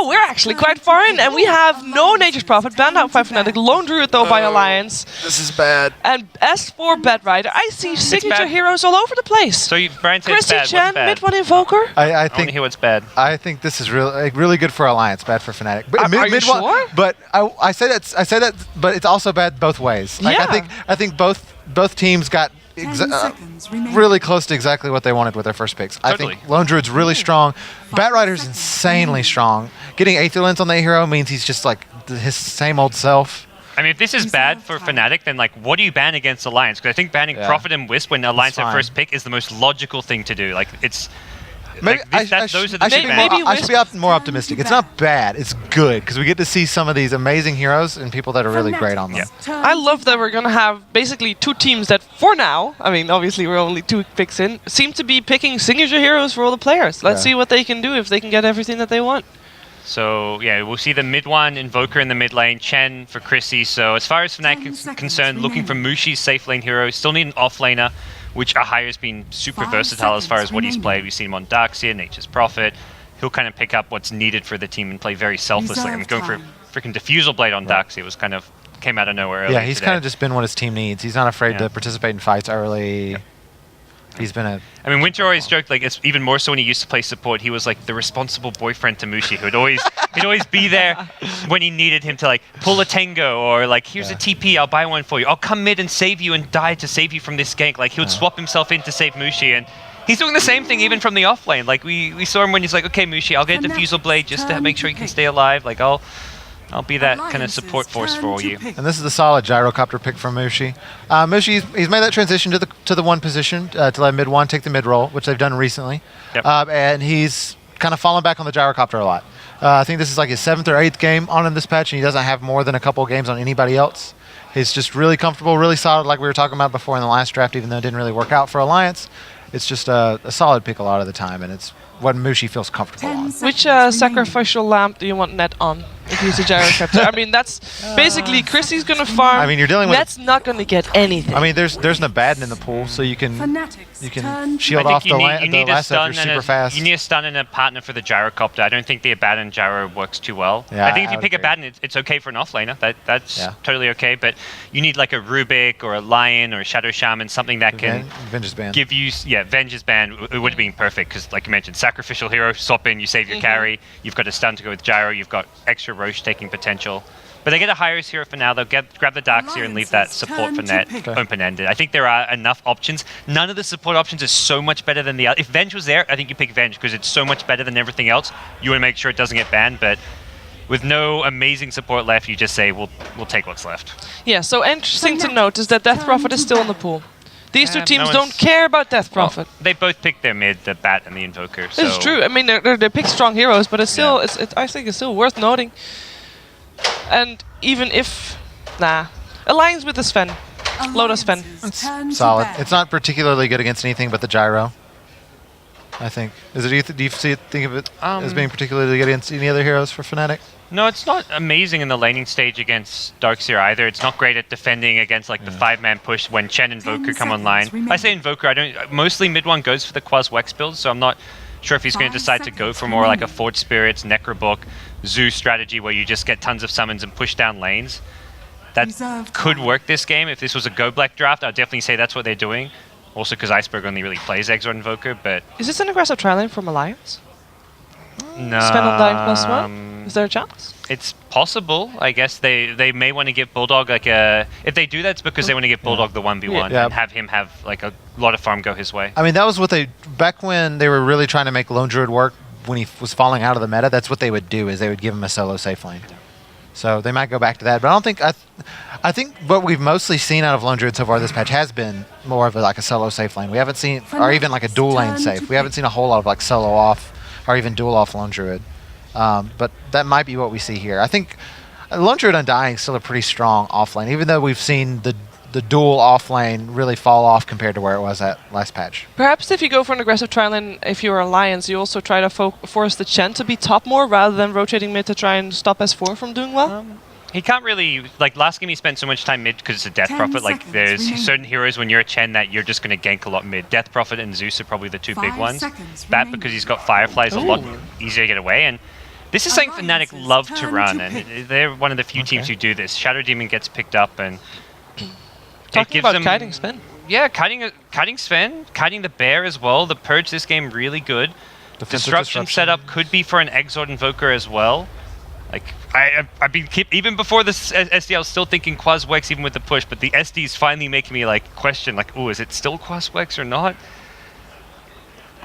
Oh, we're actually quite far in, and we have no Nature's Prophet, banned out by Fnatic, Lone Druid though by Alliance. This is bad. And as for Bad Rider, I see signature heroes all over the place. So Brian said it's bad. Chrissy Chen, What's bad? mid one Invoker. I I want to hear what's bad. I think this is really good for Alliance, bad for Fnatic. But Are you sure? But I say that, but it's also bad both ways. Like, Yeah. I think both teams got really close to exactly what they wanted with their first picks. Totally. I think Lone Druid's really strong. Bat Rider's insanely strong. Getting Aether Lens on that hero means he's just like his same old self. I mean, if this is bad for Fnatic, then like, what do you ban against Alliance? Because I think banning Prophet and Wisp when Alliance have first pick is the most logical thing to do. Like, it's Maybe like, those are the I two bans. should be more optimistic. It's not bad. It's good because we get to see some of these amazing heroes and people that are really great on them. I love that we're going to have basically two teams that, for now, I mean, obviously we're only 2 picks in, seem to be picking signature heroes for all the players. Let's see what they can do if they can get everything that they want. So, yeah, we'll see the mid one, Invoker in the mid lane, Chen for Chrissy. So, as far as Fnatic is concerned, looking for Mushi's safe lane hero. Still need an off laner, which Ahaya's been super versatile as far as what he's played. We've seen him on Darkseer, Nature's Prophet. He'll kind of pick up what's needed for the team and play very selflessly. I mean, going for a freaking Diffusal Blade on Darkseer was kind of came out of nowhere early. Yeah, he's kind of just been what his team needs. He's not afraid to participate in fights early. He's been a... I mean, Winter always joked, like, it's even more so when he used to play support, he was like the responsible boyfriend to Mushi, who'd always be there when he needed him to, like, pull a Tango, or like, here's a TP, I'll buy one for you. I'll come mid and save you and die to save you from this gank. Like, he would swap himself in to save Mushi, and he's doing the same thing even from the off lane. Like, we saw him when he's like, okay, Mushi, I'll get a Diffusal Blade just to make sure you can stay alive. Like, I'll be that kind of support force for you. And this is a solid gyrocopter pick from Mushi. Mushi, he's made that transition to the one position to let mid one take the mid role, which they've done recently. Yep. And he's kind of fallen back on the gyrocopter a lot. I think this is like his 7th or 8th game on in this patch, and he doesn't have more than a couple of games on anybody else. He's just really comfortable, really solid, like we were talking about before in the last draft, even though it didn't really work out for Alliance. It's just a solid pick a lot of the time, and it's what Mushi feels comfortable on. Which sacrificial lamp do you want Net on if you use a gyrocopter? I mean, that's basically Chrissy's going to farm. I mean, you're dealing with... Net's not going to get anything. I mean, there's an Abaddon in the pool, so you can shield off the lasso if you're super fast. You need a stun and a partner for the gyrocopter. I don't think the Abaddon gyro works too well. Yeah, I think if you would agree. Abaddon, it's okay for an offlaner. That's totally okay. But you need like a Rubik or a Lion or a Shadow Shaman, something that can Venge's Band. give you... Yeah, Venge's Band. It would have been perfect because, like you mentioned, sacrificial hero, swap in, you save your carry. You've got a stun to go with gyro. You've got extra Roche taking potential. But they get a Hi-Rez hero for now. They'll grab the Darkseer and leave that support for Net open-ended. I think there are enough options. None of the support options is so much better than the other. If Venge was there, I think you pick Venge because it's so much better than everything else. You want to make sure it doesn't get banned, but with no amazing support left, you just say, we'll take what's left. Yeah, so interesting to note is that Death Prophet is still in the pool. These two teams don't care about Death Prophet. Well, they both picked their mid, the Bat and the Invoker. So. It's true. I mean, they pick strong heroes, but it's still, I think it's still worth noting. And even if, Alliance with the Sven, Lotus Sven. It's solid. It's not particularly good against anything but the gyro, I think. Do you think of it as being particularly good against any other heroes for Fnatic? No, it's not amazing in the laning stage against Darkseer either. It's not great at defending against like the 5-man push when Chen and Invoker come online. I say Invoker, mostly mid one goes for the Quas Wex build, so I'm not sure if he's going to decide to go for more like a Forge Spirits, Necrobook, Zoo strategy where you just get tons of summons and push down lanes. That could work this game. If this was a Go Black draft, I'd definitely say that's what they're doing. Also because Iceberg only really plays Exort Invoker, but... Is this an aggressive tri-lane from Alliance? No. Spend on dying +1? Is there a chance? It's possible. I guess they may want to give Bulldog like a... If they do that, it's because they want to give Bulldog the 1v1 and have him have like a lot of farm go his way. I mean, that was what they... Back when they were really trying to make Lone Druid work, when he was falling out of the meta, that's what they would do, is they would give him a solo safe lane. So they might go back to that, but I don't think... I think what we've mostly seen out of Lone Druid so far this patch has been more of like a solo safe lane. We haven't seen... Or even like a dual lane safe. We haven't seen a whole lot of like solo off or even dual off Lone Druid. But that might be what we see here. I think Lone Druid Undying is still a pretty strong off lane, even though we've seen the dual off lane really fall off compared to where it was at last patch. Perhaps if you go for an aggressive tri-lane, if you're Alliance, you also try to force the Chen to be top more rather than rotating mid to try and stop S4 from doing well? He can't really... Like, last game he spent so much time mid because it's a Death Prophet. Like, there's certain heroes when you're a Chen that you're just going to gank a lot mid. Death Prophet and Zeus are probably the two big ones. Bat because he's got Fireflies a lot easier to get away. And This is something Fnatic love to run, and they're one of the few teams who do this. Shadow Demon gets picked up, and Talking about kiting Sven. Yeah, kiting Sven, kiting the Bear as well. The Purge this game really good. Disruption setup could be for an Exort Invoker as well. Like I've been even before this SD, I was still thinking Quaswex even with the push, but the SD is finally making me like question like, oh, is it still Quaswex or not?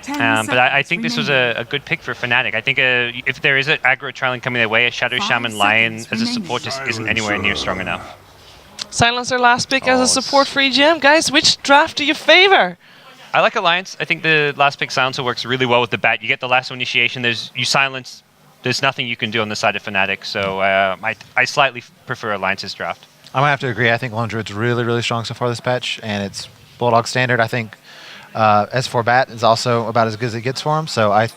But I think this was a good pick for Fnatic. I think if there is an aggro trialing coming their way, a Shadow Shaman Lion as a support just isn't anywhere near strong enough. Silencer last pick as a support for EGM. Guys, which draft do you favor? I like Alliance. I think the last pick Silencer works really well with the bat. You get the lasso initiation, you silence, there's nothing you can do on the side of Fnatic, so I slightly prefer Alliance's draft. I'm going to have to agree. I think Lone Druid's really, really strong so far this patch, and it's Bulldog standard. I think S4 Bat is also about as good as it gets for him, so I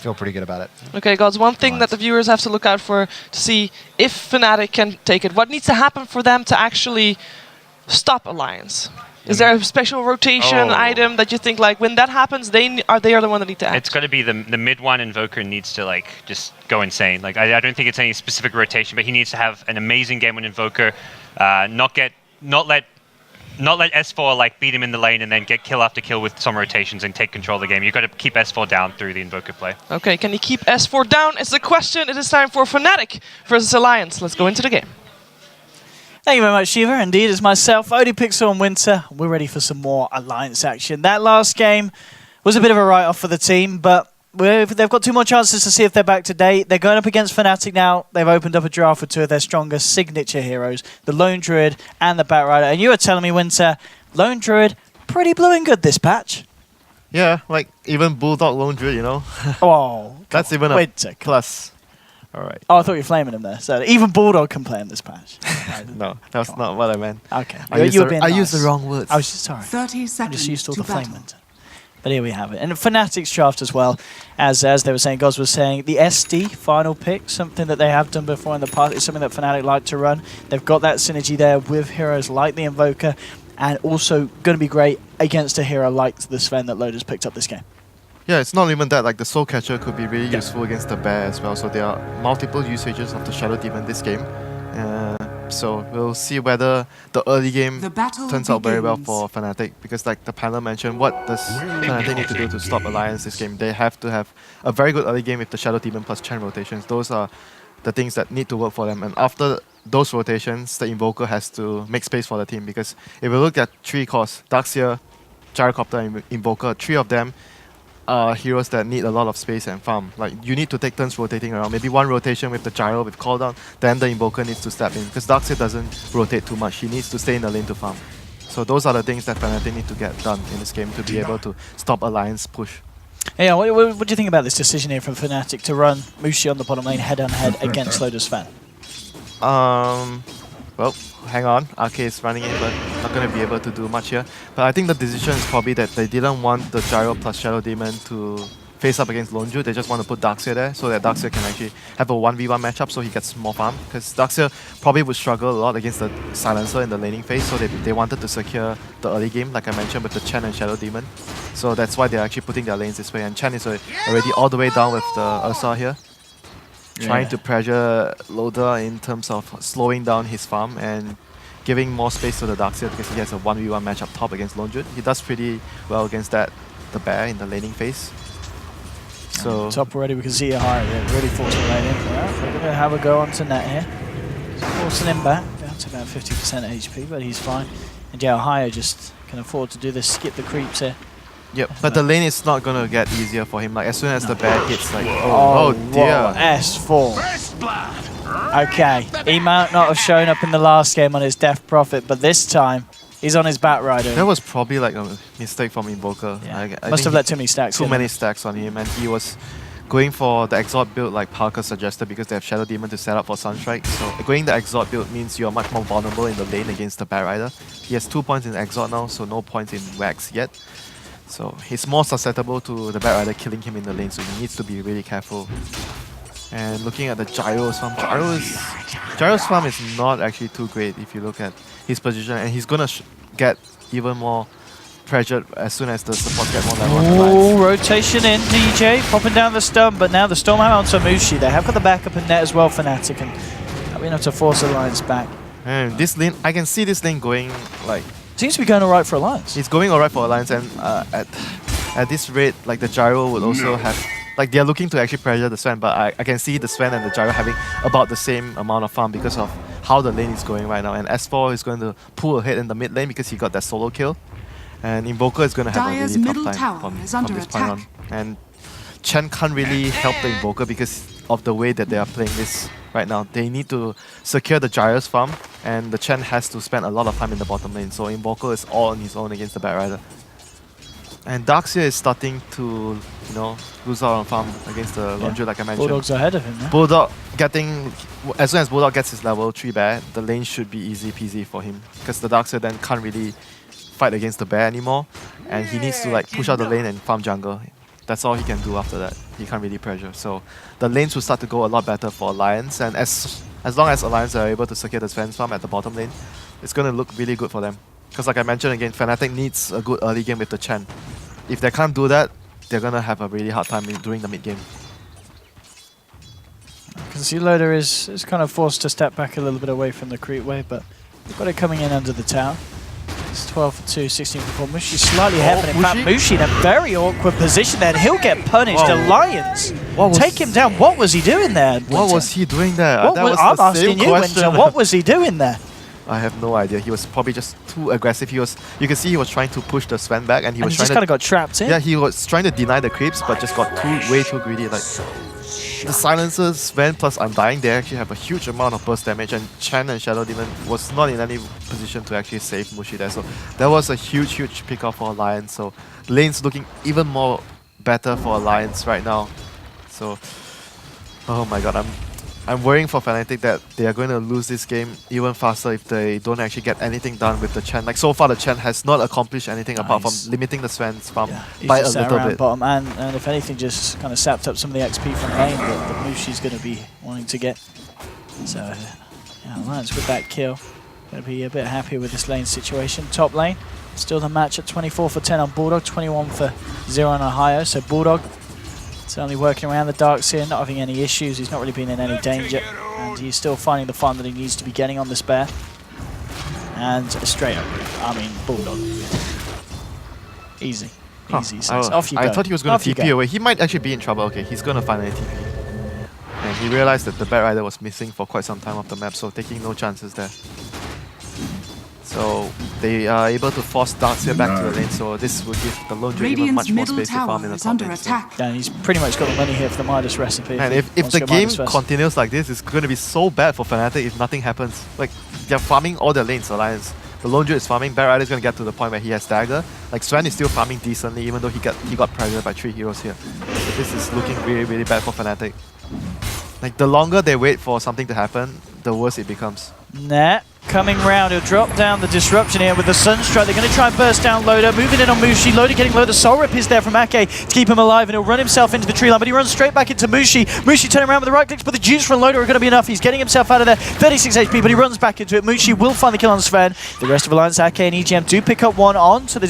feel pretty good about it. Okay, guys, one thing that the viewers have to look out for to see if Fnatic can take it. What needs to happen for them to actually stop Alliance? Is there a special rotation item that you think, like, when that happens, they are the one that need to act? It's got to be the mid one Invoker needs to like just go insane. Like I don't think it's any specific rotation, but he needs to have an amazing game on Invoker, not let S4 like beat him in the lane and then get kill after kill with some rotations and take control of the game. You've got to keep S4 down through the Invoker play. Okay, can he keep S4 down? It's the question. It is time for Fnatic versus Alliance. Let's go into the game. Thank you very much, Shiva. Indeed, it's myself, ODPixel and Winter. We're ready for some more Alliance action. That last game was a bit of a write-off for the team, but they've got 2 more chances to see if they're back to date. They're going up against Fnatic now. They've opened up a draft with 2 of their strongest signature heroes, the Lone Druid and the Batrider. And you were telling me, Winter, Lone Druid, pretty blue and good this patch. Yeah, like even Bulldog Lone Druid, you know? Oh, That's even a Winter. plus. All right. Oh, I thought you were flaming him there. So even Bulldog can play in this patch. No, that's not what I meant. Okay. I used the wrong words. I was just sorry. 30 seconds. I'm just used to all the flame Winter. But here we have it. And Fnatic's draft as well, as they were saying, Goz was saying, the SD final pick, something that they have done before in the past. It's something that Fnatic like to run. They've got that synergy there with heroes like the Invoker, and also going to be great against a hero like the Sven that Loader's picked up this game. Yeah, it's not even that. Like the Soul Catcher could be really useful against the Bear as well. So there are multiple usages of the Shadow Demon this game. So we'll see whether the early game turns out very well for Fnatic, because like the panel mentioned, what does Fnatic need to do to stop Alliance this game? They have to have a very good early game with the Shadow Demon plus chain rotations. Those are the things that need to work for them. And after those rotations, the Invoker has to make space for the team, because if we look at 3 cores, Darkseer, Gyrocopter, and Invoker, 3 of them are heroes that need a lot of space and farm. Like you need to take turns rotating around. Maybe 1 rotation with the Gyro with cooldown, then the Invoker needs to step in, because Darkseer doesn't rotate too much. He needs to stay in the lane to farm. So those are the things that Fnatic need to get done in this game to be able to stop Alliance push. Yeah, what do you think about this decision here from Fnatic to run Mushi on the bottom lane head-on-head against Loader's Sven? Well, hang on. RK is running in, but not going to be able to do much here. But I think the decision is probably that they didn't want the Gyro plus Shadow Demon to face up against Lone Druid. They just want to put Darkseer there so that Darkseer can actually have a 1v1 matchup so he gets more farm. Because Darkseer probably would struggle a lot against the Silencer in the laning phase, so they wanted to secure the early game, like I mentioned, with the Chen and Shadow Demon. So that's why they're actually putting their lanes this way. And Chen is already all the way down with the Ursa here, trying to pressure Loader in terms of slowing down his farm and giving more space to the Darkseer, because he has a 1v1 match up top against Lone Druid. He does pretty well against the Bear in the laning phase. So top already, we can see Ahara really forcing the lane in. Well, they're going to have a go onto net here. Forcing him back, down to about 50% HP, but he's fine. And yeah, Ahara just can afford to do this, skip the creeps here. Yep, but the lane is not going to get easier for him. Like as soon as the Bear hits, like, oh dear. Whoa, S4. Okay, he might not have shown up in the last game on his Death Prophet, but this time he's on his Batrider. That was probably like a mistake from Invoker. Yeah. I must have let too many stacks Too many stacks on him, and he was going for the Exalt build like Parker suggested, because they have Shadow Demon to set up for Sunstrike. So going the Exalt build means you're much more vulnerable in the lane against the Batrider. He has 2 points in Exalt now, so no points in Wax yet. So he's more susceptible to the Batrider killing him in the lane, so he needs to be really careful. And looking at the Gyro's farm, Gyro's farm is not actually too great if you look at his position, and he's gonna get even more pressured as soon as the supports get more level on the lines. Oh, rotation in, DJ, popping down the Storm, but now the Stormhammer onto Mushi. They have got the backup in net as well, Fnatic, and not being able to force Alliance back. And this lane, I can see this lane going like... Seems to be going alright for Alliance. It's going alright for Alliance, and at this rate, like the gyro would also have... Like they're looking to actually pressure the Sven, but I can see the Sven and the gyro having about the same amount of farm because of how the lane is going right now. And S4 is going to pull ahead in the mid lane because he got that solo kill. And Invoker is going to have a really tough time from this point on. And Chen can't really help the Invoker because of the way that they are playing this right now. They need to secure the Gyro's farm, and the Chen has to spend a lot of time in the bottom lane. So Invoker is all on his own against the Batrider. And Darkseer is starting to, you know, lose out on farm against the Laundry, like I mentioned. Bulldog's ahead of him now. Bulldog getting... As soon as Bulldog gets his level 3 bear, the lane should be easy peasy for him. Because the Darkseer then can't really fight against the bear anymore. And he needs to like push out the lane and farm jungle. That's all he can do after that. He can't really pressure. So the lanes will start to go a lot better for Alliance. And as long as Alliance are able to secure the Sven's farm at the bottom lane, it's going to look really good for them. Because like I mentioned again, Fnatic needs a good early game with the Chen. If they can't do that, they're going to have a really hard time during the mid game. You can see Loader is kind of forced to step back a little bit away from the creep wave, but they've got it coming in under the tower. It's 12 for 2, 16 for 4. Mushi's slightly ahead, but in fact Mushi in a very awkward position there, and he'll get punished. Alliance, take him down. What was he doing there, Winter? What was he doing there? I'm asking you, Winter, what was he doing there? I have no idea. He was probably just too aggressive. You can see he was trying to push the Sven back, and he was just kind of got trapped in. Yeah, he was trying to deny the creeps, but just got way too greedy. Like the silencers, Sven plus Undying, they actually have a huge amount of burst damage, and Chen and Shadow Demon was not in any position to actually save Mushi there. So that was a huge pick up for Alliance. So the lane's looking even more better for Alliance right now. So, oh my god, I'm worrying for Fnatic that they are going to lose this game even faster if they don't actually get anything done with the Chen. Like so far, the Chen has not accomplished anything apart from limiting the Sven's farm by a little bit. Bottom, and if anything, just kind of sapped up some of the XP from lane that Mushi's going to be wanting to get. So, yeah, Alliance with that kill, going to be a bit happier with this lane situation. Top lane, still the match at 24 for 10 on Bulldog, 21 for 0 on Ohio. So Bulldog certainly working around the Darkseer, not having any issues. He's not really been in any danger, and he's still finding the farm that he needs to be getting on this bear. And straight up, I mean, Bulldog. Easy. Easy. So off you go. I thought he was going to TP away. He might actually be in trouble. Okay, he's going to finally TP. And he realized that the Batrider was missing for quite some time off the map, so taking no chances there. So they are able to force Darkseer back to the lane, so this will give the Lone Druid even much more space to farm in the top lane. Yeah, and he's pretty much got the money here for the Midas recipe. And if the game continues like this, it's going to be so bad for Fnatic if nothing happens. Like, they're farming all their lanes, Alliance. The Lone Druid is farming, Batrider is going to get to the point where he has Dagger. Like, Sven is still farming decently, even though he got pressured by 3 heroes here. So this is looking really bad for Fnatic. Like, the longer they wait for something to happen, the worse it becomes. Nah. Coming round, he'll drop down the disruption here with the Sunstrike. They're going to try and burst down Loader, moving in on Mushi. Loader getting low. The Soul Rip is there from Ake to keep him alive, and he'll run himself into the tree line, but he runs straight back into Mushi. Mushi turning around with the right clicks, but the juice from Loader are going to be enough. He's getting himself out of there. 36 HP, but he runs back into it. Mushi will find the kill on Sven. The rest of Alliance, Ake and EGM do pick up one onto the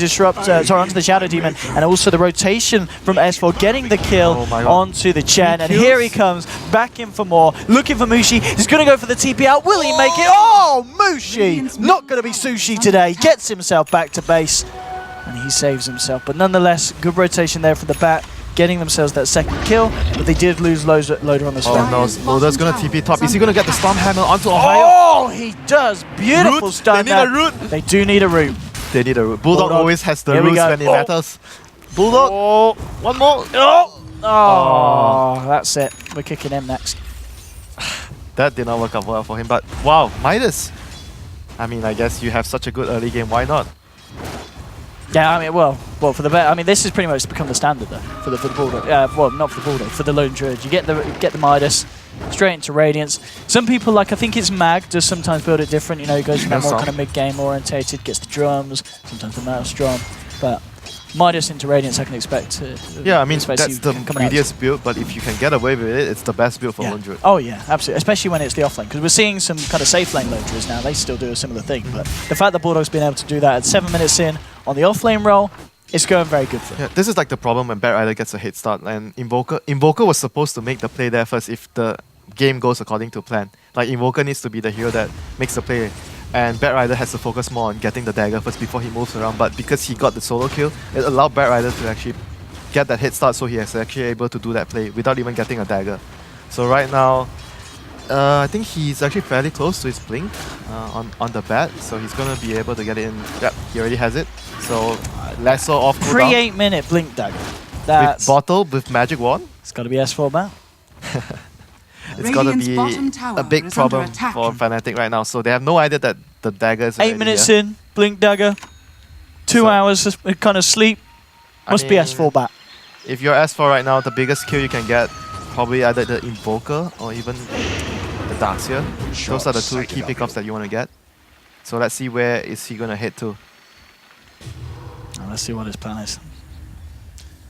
onto the Shadow Demon, and also the rotation from S4 getting the kill onto the Chen. And here he comes, back in for more, looking for Mushi. He's going to go for the TP out. Will he make it? Oh, Mushi! Not going to be sushi today. Gets himself back to base, and he saves himself. But nonetheless, good rotation there for the Bat, getting themselves that second kill. But they did lose Loader on the Sven. Oh no, Loader's going to TP top. Is he going to get the Stormhammer onto Ohio? Oh, he does. Beautiful stun. They need a root. They do need a root. They need a root. Bulldog always has the roots when it matters. Bulldog. One more. Oh, that's it. We're kicking him next. That did not work out well for him, but wow, Midas. I mean, I guess you have such a good early game, why not? Yeah, I mean, well, for the bet, I mean, this has pretty much become the standard though for the Bulldog. Well, not for the Bulldog, for the Lone Druid. You get the Midas straight into Radiance. Some people, like I think it's Mag, does sometimes build it different. You know, he goes for that more kind of mid game orientated, gets the drums, sometimes the mouse drum, but Midas into Radiance, I can expect. Yeah, I mean, that's the greediest build, but if you can get away with it, it's the best build for Lone Druid. Oh yeah, absolutely. Especially when it's the offlane, because we're seeing some kind of safe lane Lone Druids now. They still do a similar thing, but the fact that Bulldog's been able to do that at 7 minutes in, On the offlane role, it's going very good for him. Yeah, this is like the problem when Bat Rider gets a head start, and Invoker was supposed to make the play there first if the game goes according to plan. Like Invoker needs to be the hero that makes the play, and Bat Rider has to focus more on getting the dagger first before he moves around. But because he got the solo kill, it allowed Bat Rider to actually get that head start, so he is actually able to do that play without even getting a dagger. So right now, I think he's actually fairly close to his blink on the bat, so he's gonna be able to get it in. Yep, he already has it. So Lasso off cooldown. 3-8-minute blink dagger. With bottle with magic wand. It's got to be S4 bound. It's got to be a big problem for Fnatic right now. So they have no idea that the dagger is 8 minutes here. in, blink dagger. 2 hours of kind of sleep. Must be S4 back. If you're S4 right now, the biggest kill you can get probably either the Invoker or even the Darkseer. Those are the two key pickups that you want to get. So let's see where is he going to head to. Let's see what his plan is.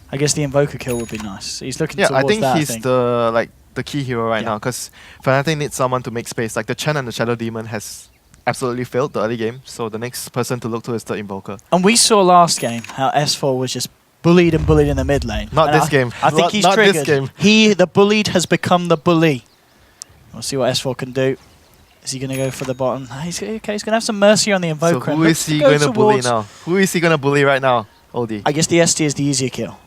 I guess the Invoker kill would be nice. He's looking Yeah, towards I think that, he's the key hero right now, because Fnatic needs someone to make space. Like the Chen and the Shadow Demon has absolutely failed the early game, so the next person to look to is the Invoker. And we saw last game how S4 was just bullied and bullied in the mid lane. Not this game. I think he's not triggered. This game. The bullied has become the bully. We'll see what S4 can do. Is he going to go for the bottom? He's going to have some mercy on the Invoker. So who is he going to bully now? Who is he going to bully right now, Oldie? I guess the SD is the easier kill.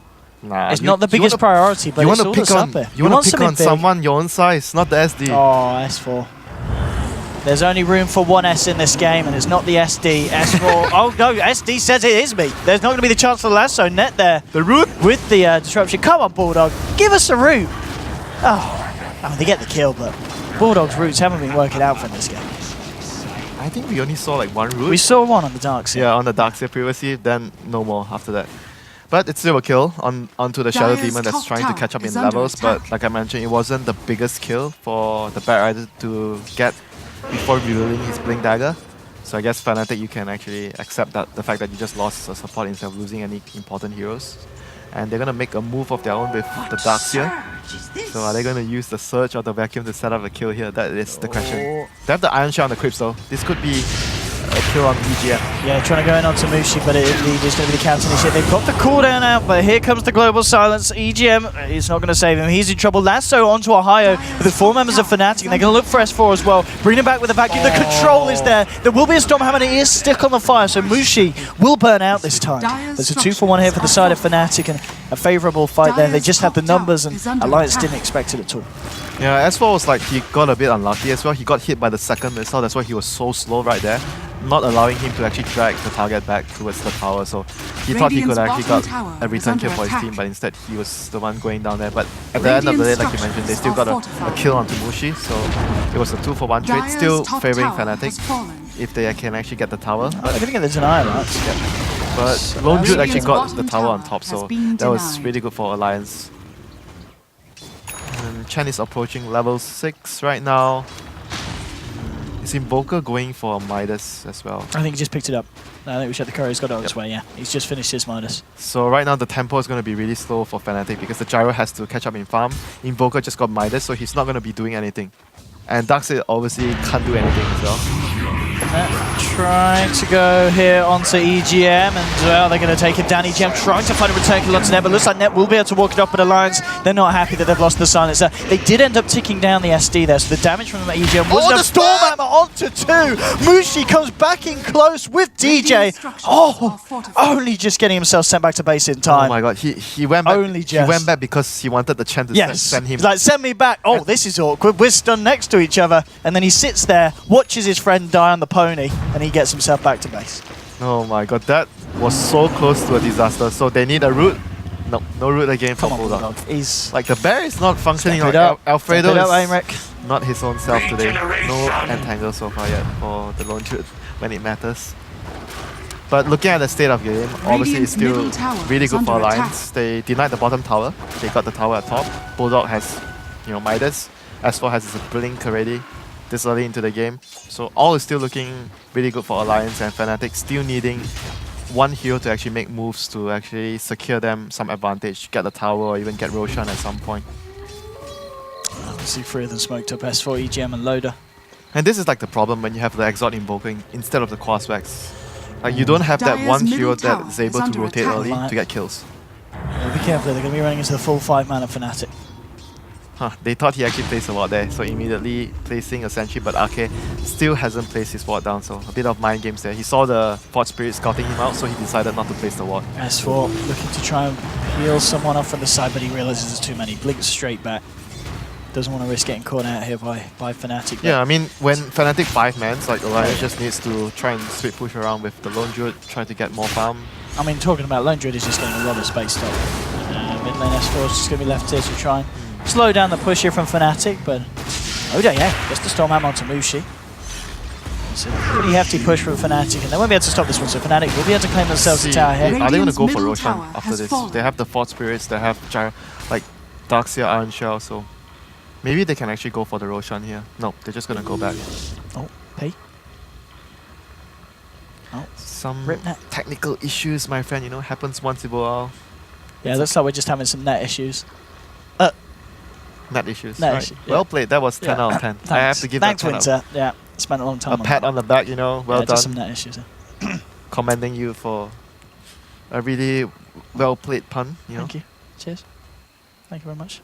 Nah, it's not the biggest priority, but it's all that's up there. You want to pick on someone your own size, not the SD. Oh, S4. There's only room for one S in this game, and it's not the SD. S4. Oh no, SD says it is me. There's not going to be the chance for the lasso net there. The root with the disruption. Come on, Bulldog, give us a root. Oh, they get the kill, but Bulldog's roots haven't been working out for this game. I think we only saw like one root. We saw one on the Darkseer. Yeah, on the Darkseer previously, then no more after that. But it's still a kill onto the Shadow Demon that's trying to catch up in levels. But like I mentioned, it wasn't the biggest kill for the Bat Rider to get before revealing his Blink Dagger. So I guess Fnatic, you can actually accept that the fact that you just lost a support instead of losing any important heroes. And they're going to make a move of their own with the Darkseer. So are they going to use the Surge or the Vacuum to set up a kill here? That is the question. They have the Iron Shot on the Crypts though. This could be a kill on EGM. Yeah, trying to go in on Mushi, but it is going to be the counter initiative. They've got the cooldown out, but here comes the Global Silence. EGM is not going to save him. He's in trouble. Lasso onto Ohio with the 4 members of Fnatic, and they're going to look for S4 as well. Bring him back with the vacuum. The control is there. There will be a Stormhammer, and it is stick on the fire, so Mushi will burn out this time. There's a 2-for-1 here for the side of Fnatic, and a favourable fight there. They just had the numbers, and Alliance didn't expect it at all. Yeah, S4 was like, he got a bit unlucky as well. He got hit by the second missile, that's why he was so slow right there, not allowing him to actually drag the target back towards the tower. So he thought he could actually got a return kill for his team, but instead he was the one going down there. But at the end of the day, like you mentioned, they still got a kill onto Mushi, so it was a 2-for-1 trade, still favouring Fnatic if they can actually get the tower. But I think there's an Alliance. But Lone Druid actually got the tower on top, so that was really good for Alliance. And Chen is approaching level 6 right now. Is Invoker going for a Midas as well? I think he just picked it up. I think we checked the courier's got it on its way, yeah. He's just finished his Midas. So right now the tempo is going to be really slow for Fnatic because the Gyro has to catch up in farm. Invoker just got Midas, so he's not going to be doing anything. And Darkseid obviously can't do anything as well. Trying to go here onto EGM, and they're going to take it down. EGM trying to find a return kill onto Net, but looks like Net will be able to walk it up, but Alliance, they're not happy that they've lost the Silencer. They did end up ticking down the SD there, so the damage from EGM was enough. Stormhammer onto 2! Mushi comes back in close with DJ. Oh, only just getting himself sent back to base in time. Oh my god, he went back. Only just. He went back because he wanted the Chen to send him. He's like, send me back. Oh, this is awkward. We're stunned next to each other. And then he sits there, watches his friend die on the pony, and he gets himself back to base. Oh my god, that was so close to a disaster. So they need a root. No root again for Bulldog. He's like the bear is not functioning. Like Alfredo is not his own self today. No entangle so far yet for the Lone Druid when it matters. But looking at the state of game, obviously it's still really good for Alliance. They denied the bottom tower. They got the tower at top. Bulldog has, Midas. S4 has his blink already this early into the game. So all is still looking really good for Alliance, and Fnatic still needing one hero to actually make moves to actually secure them some advantage, get the tower or even get Roshan at some point. Obviously 3 of them smoked up, S4, EGM and Loader. And this is like the problem when you have the Exalt Invoking instead of the Quaswax. Like you don't have that Dire's one middle hero tower that is able is to under rotate attack. early Right. to get kills. Yeah, be careful, they're going to be running into the full 5-mana Fnatic. Huh, they thought he actually placed a ward there, so immediately placing a sentry, but Ake still hasn't placed his ward down, so a bit of mind games there. He saw the Fort Spirit scouting him out, so he decided not to place the ward. S4 looking to try and heal someone off from the side, but he realizes there's too many. Blinks straight back. Doesn't want to risk getting caught out here by Fnatic. Yeah, I mean, when Fnatic 5-mans, like Alliance just needs to try and sweep push around with the Lone Druid, try to get more farm. I mean, talking about Lone Druid is just getting a lot of space top. Mid lane S4 is just going to be left here to try and slow down the push here from Fnatic, but Oda, yeah, gets the Stormhammer onto Mushi. It's a pretty hefty push from Fnatic, and they won't be able to stop this one, so Fnatic will be able to claim themselves a tower here. Are they going to go for Radiant's middle Roshan tower after has this? fallen. They have the Fort Spirits, they have like Darkseer, Iron Shell, so maybe they can actually go for the Roshan here. No, they're just going to go back. Oh, P. Some Rip net. technical issues, my friend, you know, happens once in a while. Yeah, looks like we're just having some net issues. Net issues. Net right. issue, yeah. Well played, that was 10 Yeah. out of 10. Thanks. I have to give Thanks, that 10 Winter. Yeah, spent a long time a pat that. on the back, you know, well Yeah, just some done. net issues there. Commending you for a really well played pun, you know. Thank you. Cheers. Thank you very much.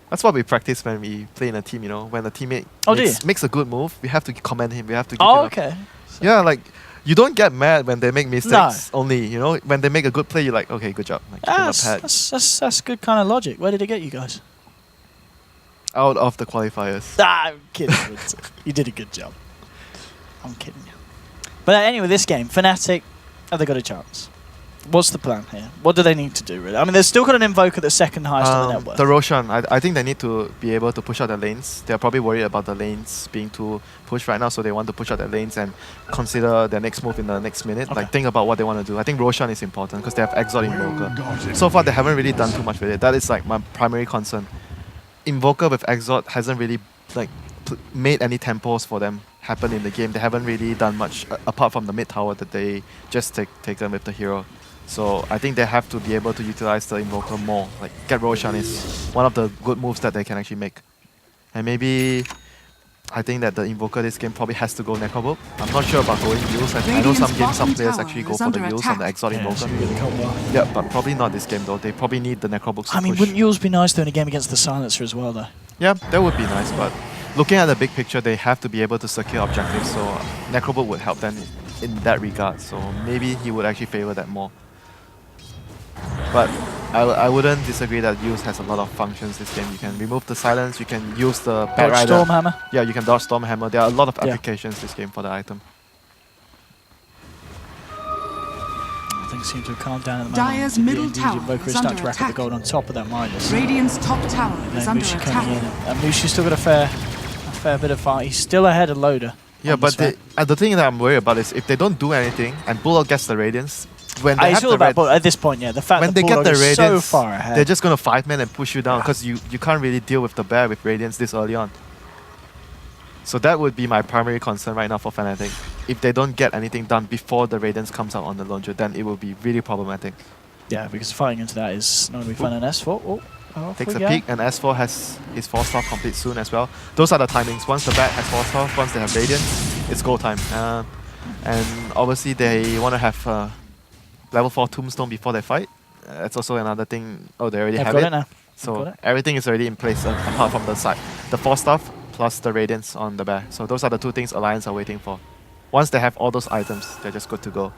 That's what we practice when we play in a team, you know. When a teammate Oh, do makes a good move, we have to commend him. We have to give Oh, him okay. Yeah, like you don't get mad when they make mistakes. Only, you know, when they make a good play, you're like, okay, good job. Like, give him a pat. That's good kind of logic. Where did it get you guys? Out of the qualifiers. I'm kidding. Winter. You did a good job. I'm kidding you. But anyway, this game, Fnatic, have they got a chance? What's the plan here? What do they need to do, really? I mean, they've still got an Invoker that's second highest on the network. The Roshan, I think they need to be able to push out their lanes. They're probably worried about the lanes being too pushed right now, so they want to push out their lanes and consider their next move in the next minute. Okay. Like, think about what they want to do. I think Roshan is important because they have Exalt Invoker. So far, they haven't really done too much with it. That is like my primary concern. Invoker with Exalt hasn't really like made any tempos for them happen in the game. They haven't really done much apart from the mid tower that they just taken with the hero. So I think they have to be able to utilize the Invoker more. Like get Roshan is one of the good moves that they can actually make. And maybe I think that the Invoker this game probably has to go Necrobook. I'm not sure about going Yules. I know some games some players actually go for the Yules on the Exalt Invoker. Yeah, but probably not this game though. They probably need the Necrobooks to I mean, push. wouldn't yours be nice though in a game against the Silencer as well, though? Yeah, that would be nice, but looking at the big picture, they have to be able to secure objectives, so Necrobook would help them in that regard, so maybe he would actually favor that more. But I wouldn't disagree that Use has a lot of functions this game. You can remove the silence, you can use the Bat Dodge Rider. Stormhammer. Yeah, you can dodge Stormhammer. There are a lot of Yeah. applications this game for the item. Things seem to have calmed down at the moment. Dire's The middle Invoker tower is is starting under to rack up the attack. gold on top of that Midas. Radiant's top tower And is then under Mushi coming in. attack. And Mushi's still got a fair bit of fight. He's still ahead of Loader. Yeah, on but this one. the thing that I'm worried about is if they don't do anything and Bulldog gets the Radiance, when they It's have all the about red, Bulldog at this point, yeah. The fact when that they get Bulldog the is so Radiance, far ahead. they're just going to 5-man and push you down because you can't really deal with the bear with Radiance this early on. So that would be my primary concern right now for Fnatic. If they don't get anything done before the Radiance comes out on the launcher, then it will be really problematic. Yeah, because fighting into that is not going to be fun on S4. Oh, off Takes we a go. peek, and S4 has his 4-star complete soon as well. Those are the timings. Once the bat has 4-star, once they have Radiance, it's go time. And obviously they want to have level 4 Tombstone before they fight. That's also another thing. Oh, they already They've have got it. it now. So Got it. everything is already in place apart from the side. The 4-star plus the Radiance on the bear. So those are the two things Alliance are waiting for. Once they have all those items, they're just good to go.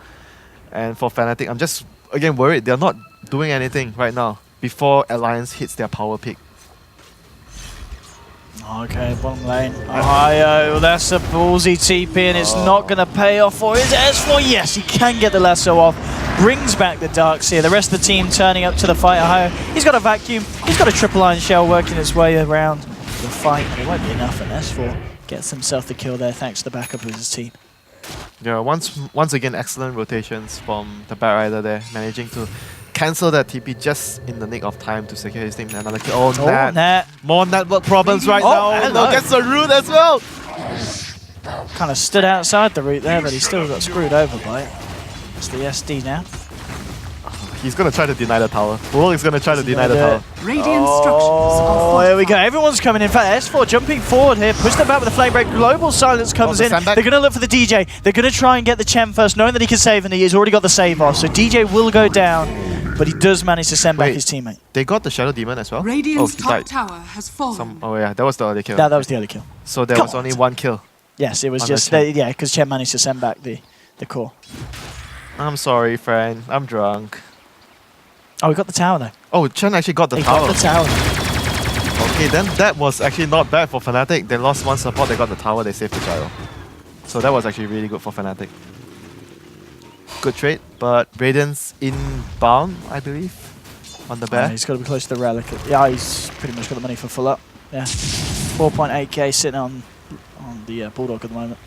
And for Fnatic, I'm just, again, worried. They're not doing anything right now before Alliance hits their power peak. Okay, bottom lane. Oh, that's a ballsy TP and it's not going to pay off for his S4. Yes, he can get the lasso off. Brings back the Darkseer. The rest of the team turning up to the fight. Ohio, he's got a vacuum. He's got a triple iron shell working its way around the fight. It won't be enough, and S4 gets himself the kill there thanks to the backup of his team. Yeah, once again, excellent rotations from the Bat Rider there, managing to cancel that TP just in the nick of time to secure his team another kill. Oh, Nat. Nat. More network problems right now. hello. No, gets the root as well. Kind of stood outside the route there, but he still got screwed over by it. It's the SD now. He's gonna try to deny the tower. Bulldog is gonna try to deny the tower. Radiant structures are There we go. Everyone's coming in. In fact, S4 jumping forward here. Push them back with a flame break. Global silence comes the in. sandbag. They're going to look for the DJ. They're going to try and get the Chen first, knowing that he can save, and he has already got the save off. So DJ will go down, but he does manage to send back Wait. his teammate. They got the Shadow Demon as well? Radiant's he top died. tower has fallen. Oh yeah, that was the early kill. That was the early kill. So there Come was on. only one kill. Yes, it was On just, the Chen. yeah, because Chen managed to send back the core. I'm sorry, friend. I'm drunk. Oh, we got the tower though. Oh, Chen actually got the He tower. got the tower. Okay, then that was actually not bad for Fnatic. They lost one support, they got the tower, they saved the gyro. So that was actually really good for Fnatic. Good trade, but Radiant's inbound, I believe, on the bear. He's got to be close to the relic. Yeah, he's pretty much got the money for full up. Yeah, 4.8k sitting on the Bulldog at the moment.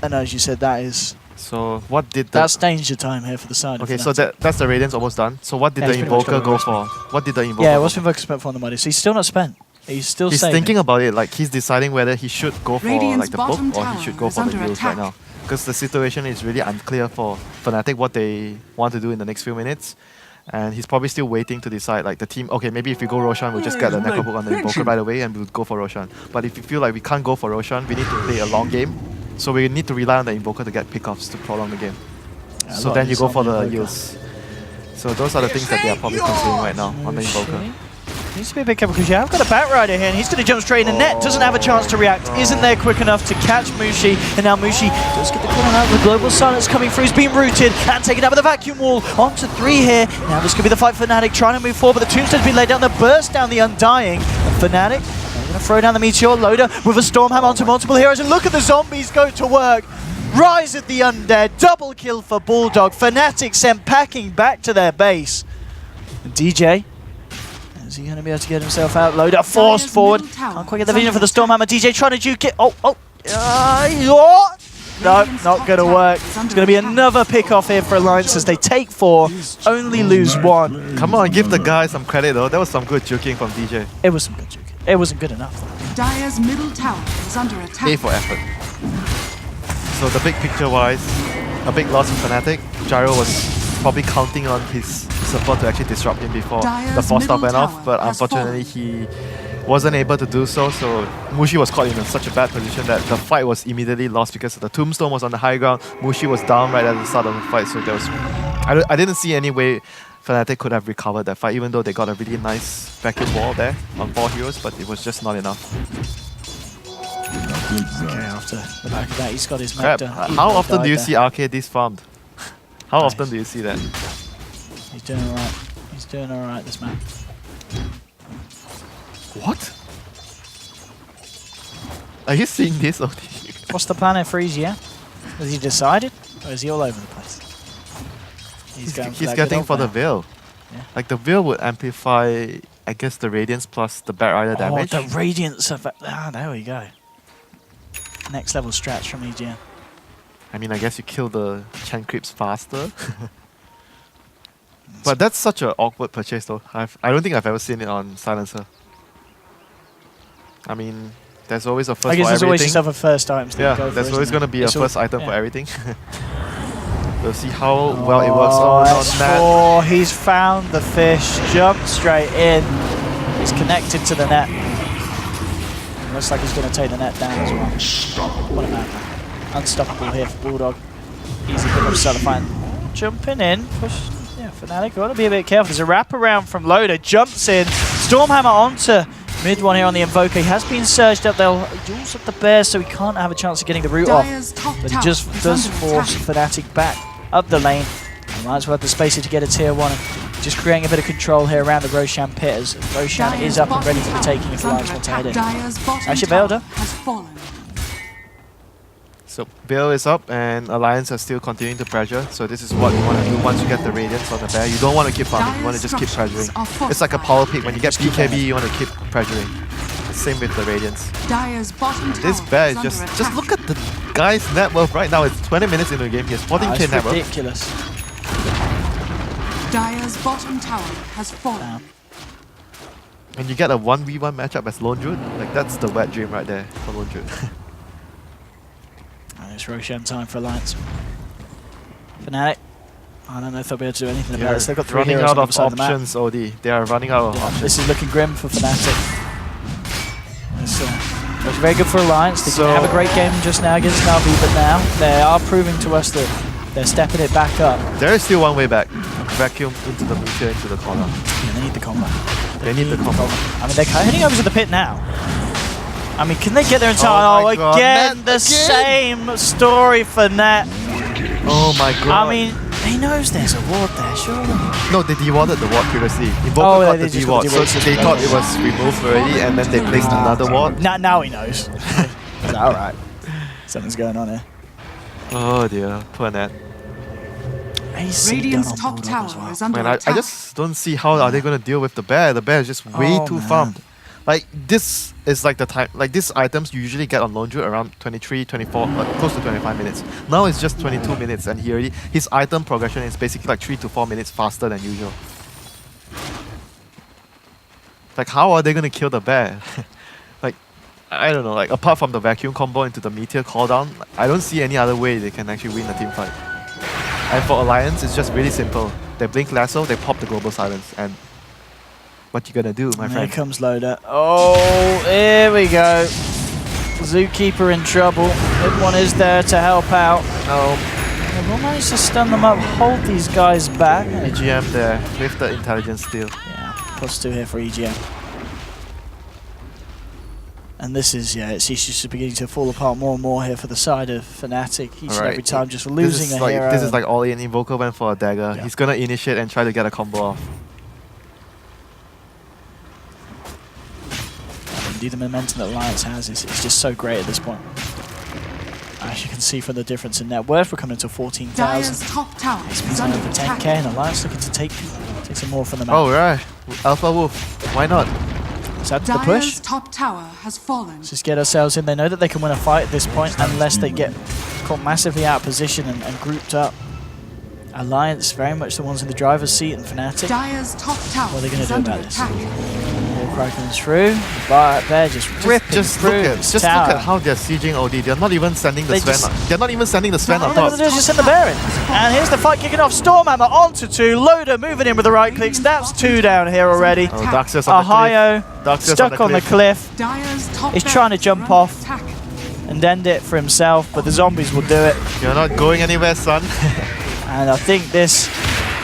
And as you said, that is So what did the... that's danger time here for the side. Okay, of so Fnatic. that's the Radiance almost done. So what did Yeah, the he's pretty much Invoker got go the for? What did the Invoker Yeah, go what's for? Invoker spent for on the money? So he's still not spent. He's still He's saving. thinking about it, like he's deciding whether he should go for Radiant's like the book bottom or tower he should go is for the under heals right attack. now. Because the situation is really unclear for Fnatic what they want to do in the next few minutes. And he's probably still waiting to decide, like the team, okay, maybe if we go Roshan, we'll just get the Necrobook on the Invoker right away and we'll go for Roshan. But if you feel like we can't go for Roshan, we need to play a long game. So we need to rely on the Invoker to get pickoffs to prolong the game. Yeah, a So lot then of you this go on for the the Invoker. heals. So those are the things that they are probably considering right now on the Invoker. Needs to be a bit careful because I've got a Bat Rider here and he's going to jump straight in the net. Doesn't have a chance to react. Isn't there quick enough to catch Mushi. And now Mushi does get the corner out with Global Silence coming through. He's been rooted and taken out with a vacuum wall. On to 3 here. Now this could be the fight for Fnatic trying to move forward, but the tombstone's been laid down. The burst down the Undying. And Fnatic, they're going to throw down the Meteor Loader with a Stormhammer onto multiple heroes. And look at the zombies go to work. Rise of the Undead. Double kill for Bulldog. Fnatic sent packing back to their base. And DJ, is he going to be able to get himself out? Loader forced forward. Can't quite get the vision for the Stormhammer. DJ trying to juke it. What? No, not going to work. It's going to be another pick-off here for Alliance as they take 4, only lose 1. Come on, give the guy some credit though. That was some good juking from DJ. It was some good juking. It wasn't good enough. Dire's middle tower is under attack. A for effort. So the big picture-wise, a big loss for Fnatic. Gyro was probably counting on his support to actually disrupt him before the Dire's 4-star middle went off, tower but has unfortunately he wasn't able to do so. So Mushi was caught in such a bad position that the fight was immediately lost because the tombstone was on the high ground. Mushi was down right at the start of the fight, so there was I didn't see any way Fnatic could have recovered that fight, even though they got a really nice vacuum wall there on 4 heroes, but it was just not enough. Okay, after the back of that, he's got his Crap, mech done. how often do you see RK this farmed? How often do you see that? He's doing alright. He's doing alright, this man. What? Are you seeing this? What's the plan here for Easy, yeah? Has he decided? Or is he all over the place? He's going getting that for the good Veil. Yeah. Like the Veil would amplify, I guess, the Radiance plus the Bat Rider damage. Oh, the Radiance of... there we go. Next level strats from EGN. I mean, I guess you kill the Chen creeps faster. But that's such an awkward purchase though. I don't think I've ever seen it on Silencer. I mean, there's always a first I guess for there's always everything. yourself a first items to Yeah, go for, there's always isn't going to be a It's first all- item yeah. for everything. We'll see how well it works. Oh, not Nat. S4, he's found the fish, jumped straight in. He's connected to the net. Looks like he's going to take the net down as well. What a man. Unstoppable here for Bulldog. Easy pick up Cellophane. Jumping in. Push. Yeah, Fnatic got to be a bit careful. There's a wraparound from Loader. Jumps in. Stormhammer onto mid one here on the Invoker. He has been surged up. They'll duels up the bear, so he can't have a chance of getting the root off. Dire's top But he tower just is does under force attack. Fnatic back up the lane. He might as well have the space here to get a tier 1. Just creating a bit of control here around the Roshan pit as Roshan Dire's is up and ready bottom for the tower taking if is Alliance under want to head attack. in. Dire's bottom Actually, tower Velda. has fallen. So Veil is up and Alliance are still continuing to pressure. So this is what you want to do once you get the Radiance on the bear. You don't want to keep farming, you want to just keep Dire's pressuring. structures are It's like a fortified. power pick. When you get BKB, you want to keep pressuring. Same with the Radiance. Dire's bottom tower This bear is is just... under Just attack. look at the guy's net worth right now. It's 20 minutes into the game. He has 14k It's net worth. ridiculous. Dire's bottom tower has fallen. Down. And you get a 1v1 matchup as Lone Druid. Like, that's the wet dream right there for Lone Druid. And it's Roshan time for Alliance. Fnatic I don't know if they'll be able to do anything about this. They've got 3 running heroes out on of the other side of the map. options, OD. They are running out of options. This is looking grim for Fnatic. It's very good for Alliance. They didn't have a great game just now against Navi, but now they are proving to us that they're stepping it back up. There is still one way back. Vacuum into the meteor, into the corner. Yeah, they need the combo. They need the combo. I mean, they're heading over to the pit now. I mean, can they get there in time? Oh my Oh, God, again, Nat, the same story for Nat. Oh my God. I mean, he knows there's a ward there, surely. No, they dewarded the ward previously. Invoker Oh, got they the just got deward, the so deward. they thought it was removed already, and then they placed another ward. Now he knows. Alright. Something's going on here. Oh dear, poor Nat. Radiant's top tower is under Man, I attack. just don't see how are they gonna deal with the bear. The bear is just way too farmed. Like this is like the time. Like these items you usually get on Lone Druid around 23, 24, close to 25 minutes. Now it's just 22 minutes, and his item progression is basically like 3 to 4 minutes faster than usual. Like how are they gonna kill the bear? Like I don't know. Like apart from the vacuum combo into the meteor cooldown, I don't see any other way they can actually win a team fight. And for Alliance, it's just really simple. They blink lasso, they pop the global silence, and what you gonna do, my friend? Here comes Loader. Oh, here we go. Zookeeper in trouble. Everyone is there to help out. Oh, Everyone managed to stun them up, hold these guys back. EGM there with the intelligence steal. Yeah, +2 here for EGM. And this is, it's just beginning to fall apart more and more here for the side of Fnatic. Each and every time just losing a hero. This is like all in. Invoker went for a dagger. Yeah. He's gonna initiate and try to get a combo off. Indeed, the momentum that Alliance has is just so great at this point. As you can see from the difference in net worth, we're coming to 14,000. Dire's top tower It's is been under over attack. 10k, and Alliance looking to take some more from the map. Oh right, Alpha Wolf. Why not? Is that the push? Dire's top tower has fallen. Let's just get ourselves in. They know that they can win a fight at this point unless they get caught massively out of position and grouped up. Alliance very much the ones in the driver's seat, and Fnatic. Dire's top tower What are they going is to do under about this? attack. Warcry comes through, but they're just ripping Just through look at this look tower. at how they're sieging OD. They're not even sending the They Sven. just- They're not even sending the Sven All on they're top. going to do is just send the bear in. And here's the fight kicking off. Stormhammer onto 2. Loader moving in with the right clicks. That's 2 down here already. Oh, Daxia's on the cliff. Ohio Daxia's stuck on the cliff Dire's top He's barracks trying to is jump under off. attack. and end it for himself, but the zombies will do it. You're not going anywhere, son. And I think this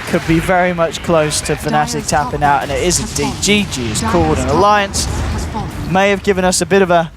could be very much close to Fnatic tapping out, and it is indeed. GG is called, and Alliance may have given us a bit of a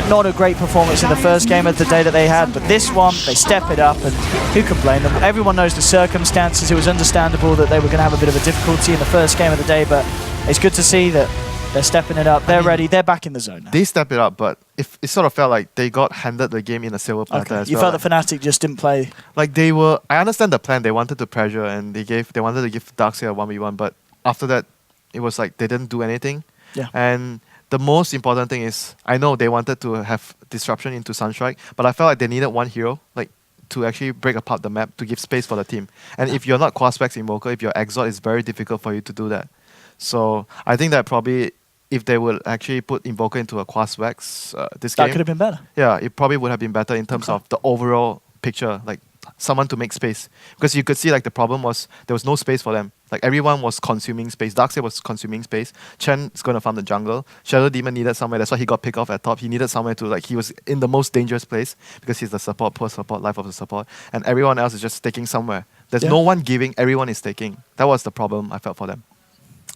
not a great performance in the first game of the day that they had, but this one, they step it up, and who can blame them? Everyone knows the circumstances. It was understandable that they were going to have a bit of a difficulty in the first game of the day, but it's good to see that they're stepping it up. They're ready. They're back in the zone now. They step it up, but it sort of felt like they got handed the game in a silver platter as You well. felt that Fnatic just didn't play. Like they were, I understand the plan. They wanted to pressure and they wanted to give Darkseid a 1v1, but after that, it was like they didn't do anything. Yeah. And the most important thing is, I know they wanted to have disruption into Sunstrike, but I felt like they needed one hero, like to actually break apart the map to give space for the team. And if you're not Quaspex Invoker, if you're Exalt, it's very difficult for you to do that. So I think that probably if they would actually put Invoker into a Quaspex this game, That could have been better. yeah, it probably would have been better in terms of the overall picture, like someone to make space. Because you could see like the problem was there was no space for them. Like everyone was consuming space. Darkseid was consuming space. Chen is going to farm the jungle. Shadow Demon needed somewhere. That's why he got picked off at top. He needed somewhere to like, he was in the most dangerous place because he's the support, poor support, life of the support. And everyone else is just taking somewhere. There's no one giving, everyone is taking. That was the problem I felt for them.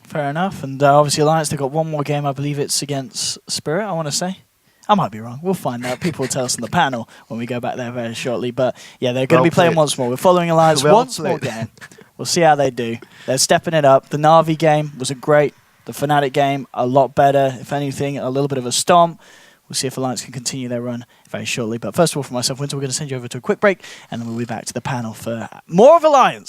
Fair enough. And obviously Alliance, they've got one more game. I believe it's against Spirit, I want to say. I might be wrong. We'll find out. People will tell us on the panel when we go back there very shortly. But yeah, they're going to be playing once more. We're following Alliance once more game. We'll see how they do. They're stepping it up. The Na'Vi game was a great. The Fnatic game, a lot better. If anything, a little bit of a stomp. We'll see if Alliance can continue their run very shortly. But first of all, for myself, Winter, we're going to send you over to a quick break, and then we'll be back to the panel for more of Alliance.